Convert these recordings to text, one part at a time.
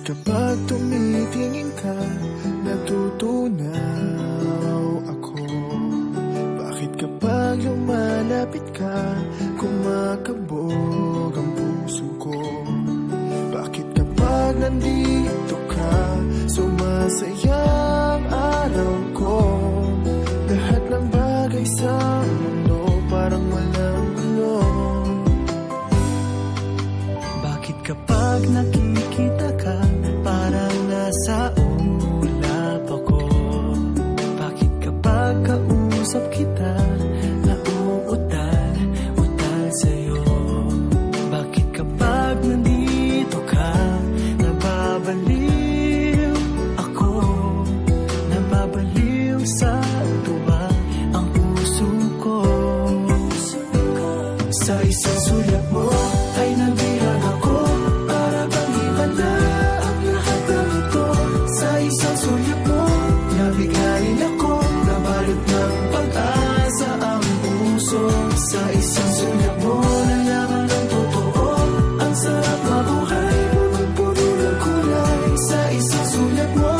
kapag tumitingin ka, natutunaw ako? Bakit kapag lumalapit ka, kumakabog ang puso ko? Bakit kapag nandito ka, sumasaya ang araw ko? Lahat ng bagay sa mundo parang walang gulo. Bakit kapag nakikita ka, parang nasa ulap ako? Bakit kapag kausap kita, nauutal sa'yo? Bakit kapag nandito ka, nababaliw ako? Nababaliw sa tuwa ang puso ko. Sa isang sulat mo ay nabihag ako, para bang iba na ang lahat ng ito. Sa isang sulat mo, nabiglayin ako, nabalot ng pag-asa ang puso. Sa isang sulat mo, nalaman ng totoo, ang sarap mabuhay, punong-puno ng kulay. Sa isang sulat mo,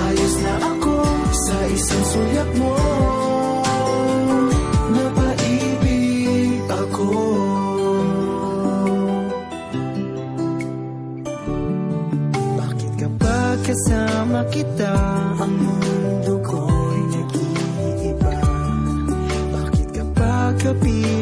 ayos na ako. Sa isang sulat mo, napaibig ako. Bakit kapag kasama kita, ang mundo ko'y nag-iiba? Bakit kapag kapit